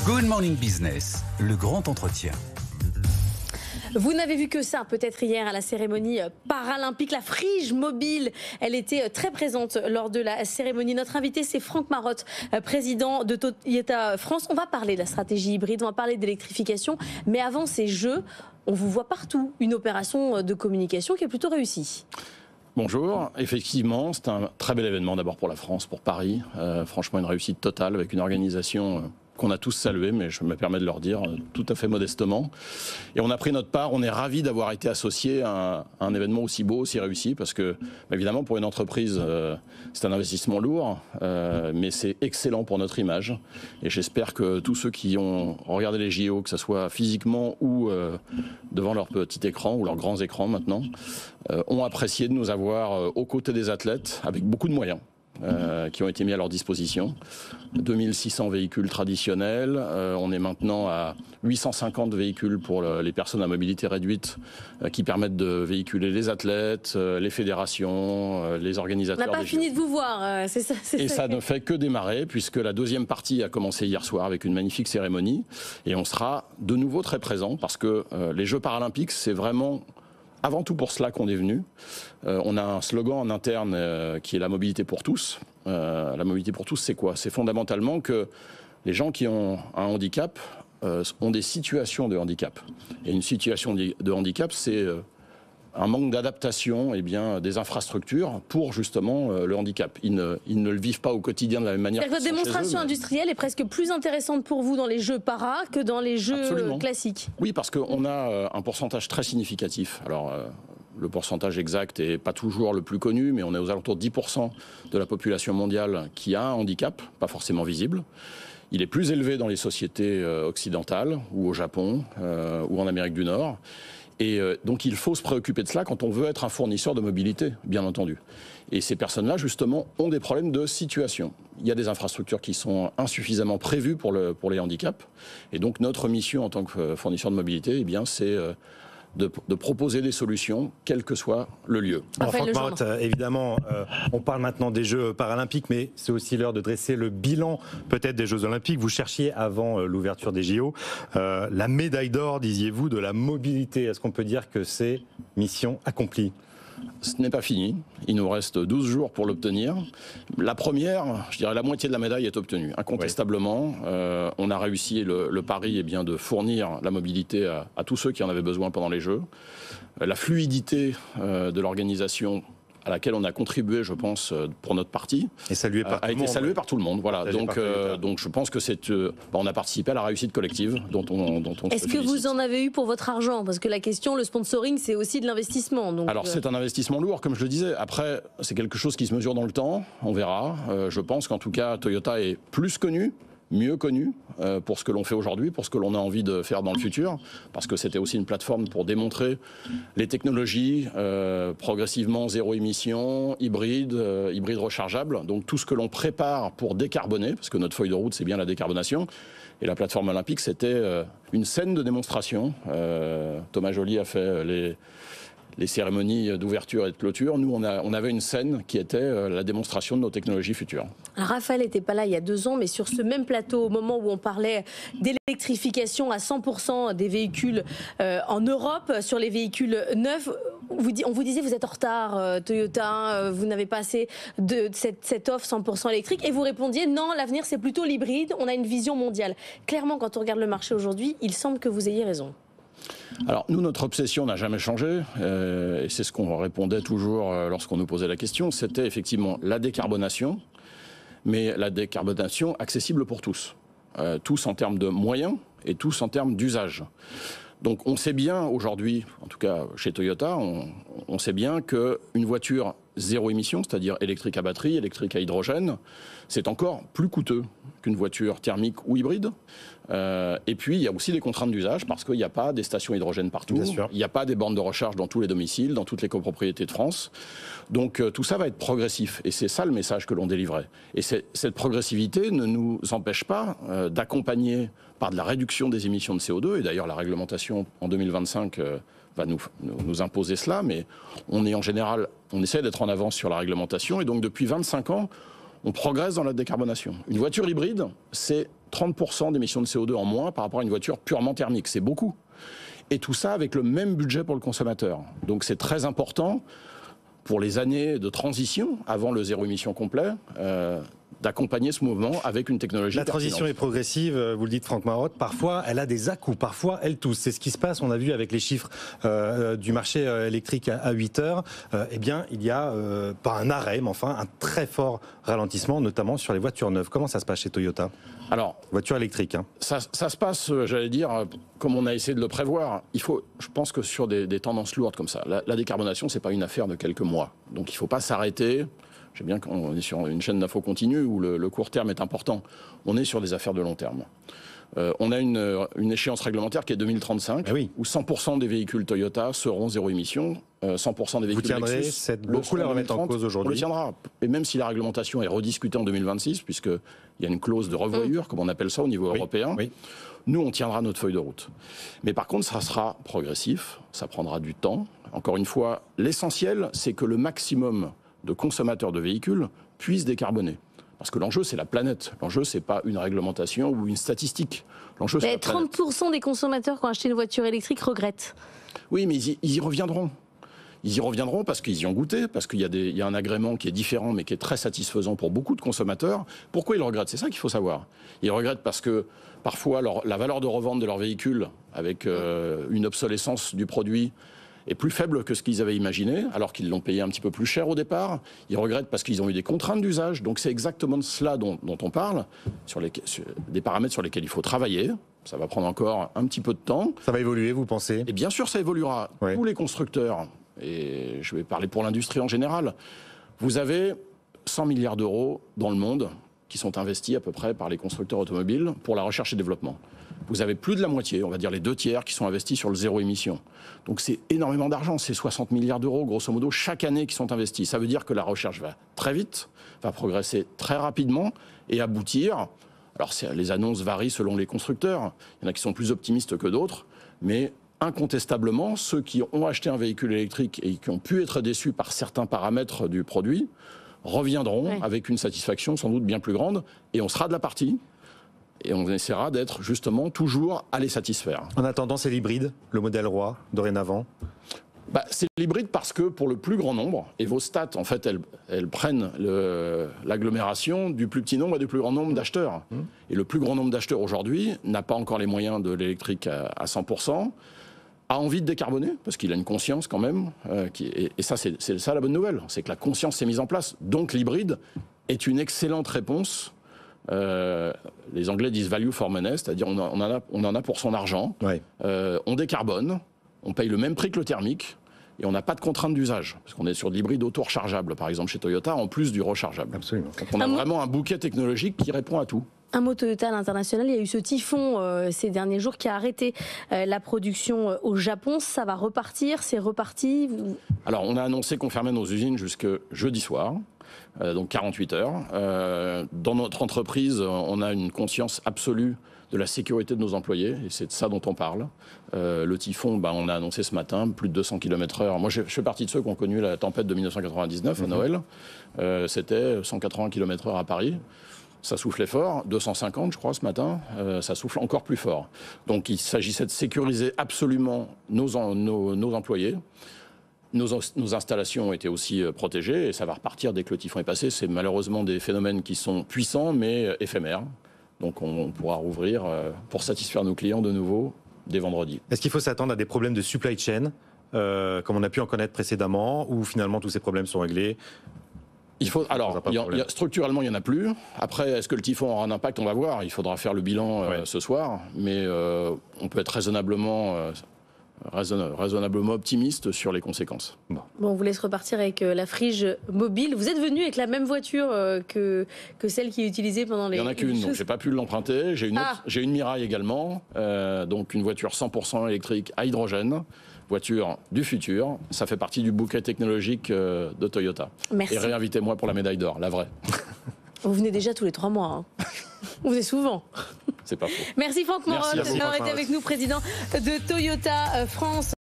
Good Morning Business, le grand entretien. Vous n'avez vu que ça, peut-être hier à la cérémonie paralympique, la Frige Mobile. Elle était très présente lors de la cérémonie. Notre invité, c'est Franck Marotte, président de Toyota France. On va parler de la stratégie hybride, on va parler d'électrification. Mais avant ces Jeux, on vous voit partout. Une opération de communication qui est plutôt réussie. Bonjour, effectivement, c'est un très bel événement d'abord pour la France, pour Paris. Franchement, une réussite totale avec une organisation qu'on a tous salué, mais je me permets de leur dire tout à fait modestement. Et on a pris notre part, on est ravis d'avoir été associés à un événement aussi beau, aussi réussi, parce que, évidemment, pour une entreprise, c'est un investissement lourd, mais c'est excellent pour notre image. Et j'espère que tous ceux qui ont regardé les JO, que ce soit physiquement ou devant leur petit écran, ou leurs grands écrans maintenant, ont apprécié de nous avoir aux côtés des athlètes, avec beaucoup de moyens. Qui ont été mis à leur disposition. 2600 véhicules traditionnels, on est maintenant à 850 véhicules pour les personnes à mobilité réduite qui permettent de véhiculer les athlètes, les fédérations, les organisateurs. On n'a pas fini de vous voir, c'est ça. Et ça ne fait que démarrer puisque la deuxième partie a commencé hier soir avec une magnifique cérémonie et on sera de nouveau très présent parce que les Jeux paralympiques, c'est vraiment avant tout pour cela qu'on est venu. On a un slogan en interne qui est la mobilité pour tous. La mobilité pour tous, c'est quoi? C'est fondamentalement que les gens qui ont un handicap ont des situations de handicap. Et une situation de handicap, c'est un manque d'adaptation des infrastructures pour justement le handicap. Ils ne le vivent pas au quotidien de la même manière. Votre démonstration industrielle est presque plus intéressante pour vous dans les Jeux para que dans les Jeux classiques. Oui, parce qu'on a un pourcentage très significatif. Alors, le pourcentage exact n'est pas toujours le plus connu, mais on est aux alentours de 10% de la population mondiale qui a un handicap, pas forcément visible. Il est plus élevé dans les sociétés occidentales, ou au Japon, ou en Amérique du Nord. Et donc il faut se préoccuper de cela quand on veut être un fournisseur de mobilité, bien entendu. Et ces personnes-là, justement, ont des problèmes de situation. Il y a des infrastructures qui sont insuffisamment prévues pour les handicaps. Et donc notre mission en tant que fournisseur de mobilité, c'est de proposer des solutions, quel que soit le lieu. Alors Franck Marotte, évidemment, on parle maintenant des Jeux paralympiques, mais c'est aussi l'heure de dresser le bilan peut-être des Jeux olympiques. Vous cherchiez avant l'ouverture des JO la médaille d'or, disiez-vous, de la mobilité. Est-ce qu'on peut dire que c'est mission accomplie ? Ce n'est pas fini. Il nous reste 12 jours pour l'obtenir. La première, je dirais la moitié de la médaille est obtenue. Incontestablement, on a réussi le pari de fournir la mobilité à tous ceux qui en avaient besoin pendant les Jeux. La fluidité de l'organisation à laquelle on a contribué, je pense, pour notre partie, et salué par a été salué par tout le monde. Voilà. Donc je pense que on a participé à la réussite collective dont on Est-ce que vous en avez eu pour votre argent? Parce que la question, le sponsoring, c'est aussi de l'investissement. Alors c'est un investissement lourd, comme je le disais. Après, c'est quelque chose qui se mesure dans le temps. On verra. Je pense qu'en tout cas, Toyota est plus connu, mieux connu pour ce que l'on fait aujourd'hui, pour ce que l'on a envie de faire dans le futur, parce que c'était aussi une plateforme pour démontrer les technologies progressivement zéro émission, hybride rechargeable, donc tout ce que l'on prépare pour décarboner, parce que notre feuille de route c'est bien la décarbonation, et la plateforme olympique c'était une scène de démonstration. Thomas Joly a fait les cérémonies d'ouverture et de clôture. Nous, on avait une scène qui était la démonstration de nos technologies futures. Alors, Raphaël n'était pas là il y a 2 ans, mais sur ce même plateau, au moment où on parlait d'électrification à 100% des véhicules en Europe, sur les véhicules neufs, on vous disait vous êtes en retard, Toyota, vous n'avez pas assez de cette offre 100% électrique, et vous répondiez non, l'avenir c'est plutôt l'hybride, on a une vision mondiale. Clairement, quand on regarde le marché aujourd'hui, il semble que vous ayez raison. Alors nous, notre obsession n'a jamais changé, et c'est ce qu'on répondait toujours lorsqu'on nous posait la question, c'était effectivement la décarbonation, mais la décarbonation accessible pour tous. Tous en termes de moyens et tous en termes d'usage. Donc on sait bien aujourd'hui, en tout cas chez Toyota, on sait bien qu'une voiture zéro émission, c'est-à-dire électrique à batterie, électrique à hydrogène, c'est encore plus coûteux qu'une voiture thermique ou hybride. Et puis il y a aussi des contraintes d'usage parce qu'il n'y a pas des stations hydrogène partout, il n'y a pas des bornes de recharge dans tous les domiciles, dans toutes les copropriétés de France. Donc tout ça va être progressif et c'est ça le message que l'on délivrait. Et cette progressivité ne nous empêche pas d'accompagner par de la réduction des émissions de CO2, et d'ailleurs la réglementation en 2025 va nous imposer cela, mais on est en général, on essaie d'être en avance sur la réglementation, et donc depuis 25 ans, On progresse dans la décarbonation. Une voiture hybride, c'est 30% d'émissions de CO2 en moins par rapport à une voiture purement thermique. C'est beaucoup. Et tout ça avec le même budget pour le consommateur. Donc c'est très important pour les années de transition avant le zéro émission complet, d'accompagner ce mouvement avec une technologie La transition est progressive, vous le dites Franck Marotte, parfois elle a des à-coups, parfois elle tousse. C'est ce qui se passe, on a vu avec les chiffres du marché électrique à 8 heures. Eh bien, il y a, pas un arrêt, mais enfin un très fort ralentissement, notamment sur les voitures neuves. Comment ça se passe chez Toyota ? Alors, voiture électrique. Ça se passe, j'allais dire, comme on a essayé de le prévoir. Je pense que sur des tendances lourdes comme ça, la décarbonation, c'est pas une affaire de quelques mois. Donc il ne faut pas s'arrêter. Je sais bien qu'on est sur une chaîne d'info continue où le court terme est important. On est sur des affaires de long terme. On a une échéance réglementaire qui est 2035, où 100% des véhicules Toyota seront zéro émission. 100% des véhicules Vous tiendrez, Lexus, c'est beaucoup la remettre en cause aujourd'hui. On le tiendra. Et même si la réglementation est rediscutée en 2026, puisqu'il y a une clause de revoyure, comme on appelle ça au niveau européen, nous, on tiendra notre feuille de route. Mais par contre, ça sera progressif, ça prendra du temps. Encore une fois, l'essentiel, c'est que le maximum de consommateurs de véhicules puissent décarboner. Parce que l'enjeu, c'est la planète. L'enjeu, c'est pas une réglementation ou une statistique. L'enjeu, c'est la planète. 30% des consommateurs qui ont acheté une voiture électrique regrettent. Oui, mais ils y reviendront. Ils y reviendront parce qu'ils y ont goûté, parce qu'il y a un agrément qui est différent, mais qui est très satisfaisant pour beaucoup de consommateurs. Pourquoi ils regrettent ? C'est ça qu'il faut savoir. Ils regrettent parce que parfois, la valeur de revente de leur véhicule, avec une obsolescence du produit, est plus faible que ce qu'ils avaient imaginé, alors qu'ils l'ont payé un petit peu plus cher au départ. Ils regrettent parce qu'ils ont eu des contraintes d'usage. Donc c'est exactement de cela dont on parle, sur des paramètres sur lesquels il faut travailler. Ça va prendre encore un petit peu de temps. Ça va évoluer, vous pensez ? Et bien sûr, ça évoluera. Oui. Tous les constructeurs, et je vais parler pour l'industrie en général, vous avez 100 milliards d'euros dans le monde qui sont investis à peu près par les constructeurs automobiles pour la recherche et développement. Vous avez plus de la moitié, on va dire les 2/3, qui sont investis sur le zéro émission. Donc c'est énormément d'argent, c'est 60 milliards d'euros, grosso modo, chaque année qui sont investis. Ça veut dire que la recherche va très vite, va progresser très rapidement et aboutir. Alors les annonces varient selon les constructeurs, il y en a qui sont plus optimistes que d'autres, mais incontestablement, ceux qui ont acheté un véhicule électrique et qui ont pu être déçus par certains paramètres du produit, reviendront avec une satisfaction sans doute bien plus grande, et on sera de la partie. Et on essaiera d'être justement toujours à les satisfaire. En attendant, c'est l'hybride, le modèle roi, dorénavant ? C'est l'hybride parce que pour le plus grand nombre, et vos stats, en fait, elles prennent l'agglomération du plus petit nombre et du plus grand nombre d'acheteurs. Et le plus grand nombre d'acheteurs aujourd'hui n'a pas encore les moyens de l'électrique à 100%, a envie de décarboner, parce qu'il a une conscience quand même, et ça, c'est ça la bonne nouvelle, c'est que la conscience s'est mise en place. Donc l'hybride est une excellente réponse. Les Anglais disent value for money, c'est-à-dire on en a pour son argent. On décarbone, on paye le même prix que le thermique et on n'a pas de contrainte d'usage parce qu'on est sur de l'hybride auto-rechargeable par exemple chez Toyota en plus du rechargeable. Absolument. Donc on a vraiment un bouquet technologique qui répond à tout. Un mot Toyota à l'international, il y a eu ce typhon ces derniers jours qui a arrêté la production au Japon. Ça va repartir, c'est reparti. Alors on a annoncé qu'on fermait nos usines jusque jeudi soir. Donc 48 heures. Dans notre entreprise, on a une conscience absolue de la sécurité de nos employés, et c'est de ça dont on parle. Le typhon, on a annoncé ce matin, plus de 200 km/h. Moi, je fais partie de ceux qui ont connu la tempête de 1999 à Noël. C'était 180 km/h à Paris. Ça soufflait fort, 250 je crois ce matin, ça souffle encore plus fort. Donc il s'agissait de sécuriser absolument nos employés. Nos installations ont été aussi protégées et ça va repartir dès que le typhon est passé. C'est malheureusement des phénomènes qui sont puissants mais éphémères. Donc on pourra rouvrir pour satisfaire nos clients de nouveau dès vendredi. Est-ce qu'il faut s'attendre à des problèmes de supply chain, comme on a pu en connaître précédemment, ou finalement tous ces problèmes sont réglés ? Structurellement, il n'y en a plus. Après, est-ce que le typhon aura un impact ? On va voir. Il faudra faire le bilan ce soir. Mais on peut être raisonnablement optimiste sur les conséquences. Bon, on vous laisse repartir avec la Frige mobile. Vous êtes venu avec la même voiture que celle qui est utilisée pendant les... Il n'y en a qu'une, donc je n'ai pas pu l'emprunter. J'ai une Mirai également, donc une voiture 100% électrique à hydrogène. Voiture du futur, ça fait partie du bouquet technologique de Toyota. Merci. Et réinvitez-moi pour la médaille d'or, la vraie. Vous venez déjà tous les 3 mois. Hein. Vous venez souvent. C'est pas faux. Merci Franck Marotte d'avoir été avec nous, président de Toyota France.